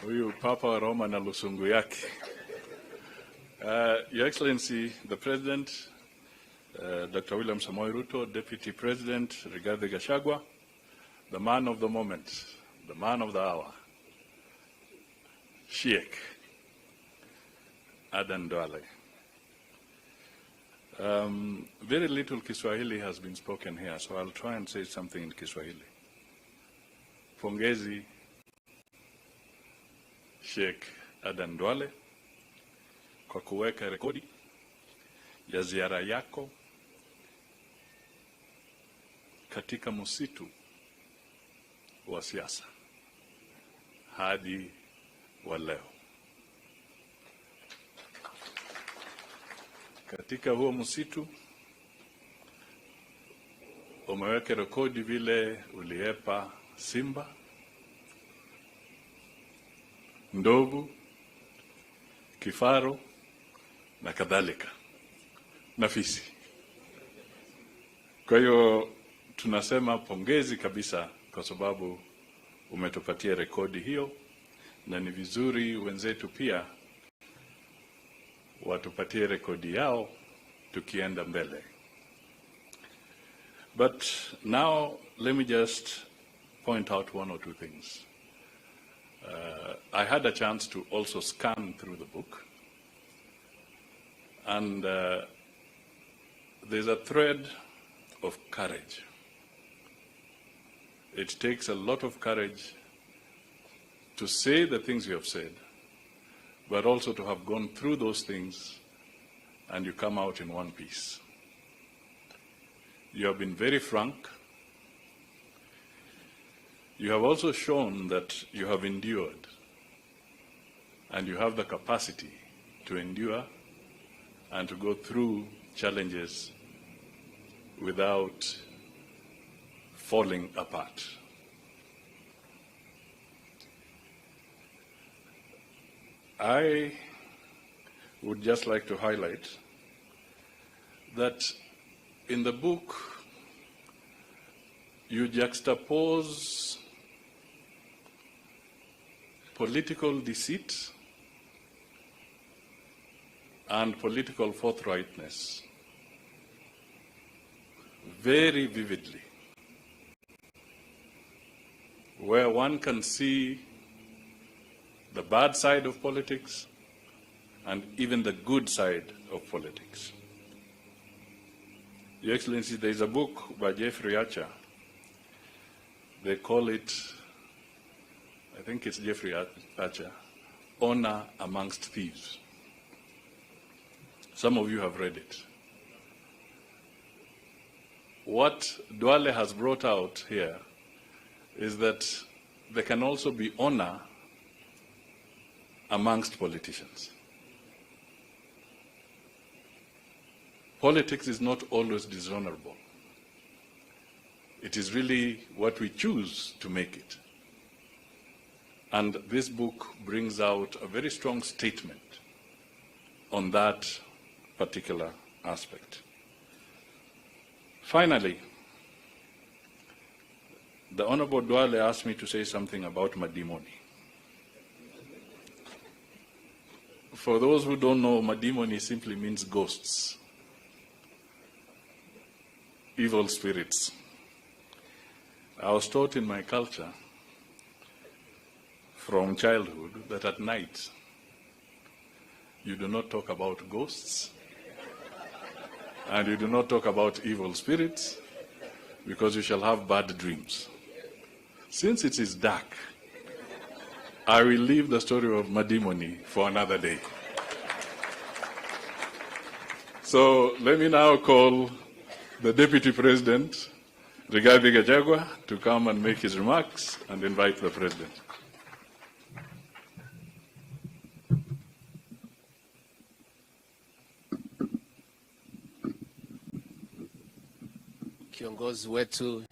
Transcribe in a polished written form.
Huyu Papa wa Roma na lusungu yake. Your Excellency, the President, Dr. William Samoei Ruto, Deputy President Rigathi Gachagua, the man of the moment, the man of the hour, Sheikh Adan Duale. Very little Kiswahili has been spoken here, so I'll try and say something in Kiswahili. Pongezi Sheikh Adan Duale kwa kuweka rekodi ya ziara yako katika msitu wa siasa hadi wa leo. Katika huo msitu umeweka rekodi vile uliepa simba, ndovu, kifaru na kadhalika na fisi. Kwa hiyo tunasema pongezi kabisa kwa sababu umetupatia rekodi hiyo, na ni vizuri wenzetu pia watupatie rekodi yao tukienda mbele. But now let me just point out one or two things. I had a chance to also scan through the book, and there's a thread of courage. It takes a lot of courage to say the things you have said, but also to have gone through those things and you come out in one piece. You have been very frank. You have also shown that you have endured and you have the capacity to endure and to go through challenges without falling apart. I would just like to highlight that in the book you juxtapose political deceit and political forthrightness very vividly, where one can see the bad side of politics and even the good side of politics. Your Excellency, there is a book by Jeffrey Archer. They call it, I think it's Jeffrey Archer, Honor Amongst Thieves. Some of you have read it. What Duale has brought out here is that there can also be honor amongst politicians. Politics is not always dishonorable. It is really what we choose to make it. And this book brings out a very strong statement on that particular aspect. Finally, the Honorable Duale asked me to say something about Madimoni. For those who don't know, Madimoni simply means ghosts, evil spirits. I was taught in my culture from childhood that at night you do not talk about ghosts and you do not talk about evil spirits because you shall have bad dreams. Since it is dark, I will leave the story of Madimoni for another day. So let me now call the Deputy President, Rigathi Gachagua, to come and make his remarks and invite the President. Kiongozi wetu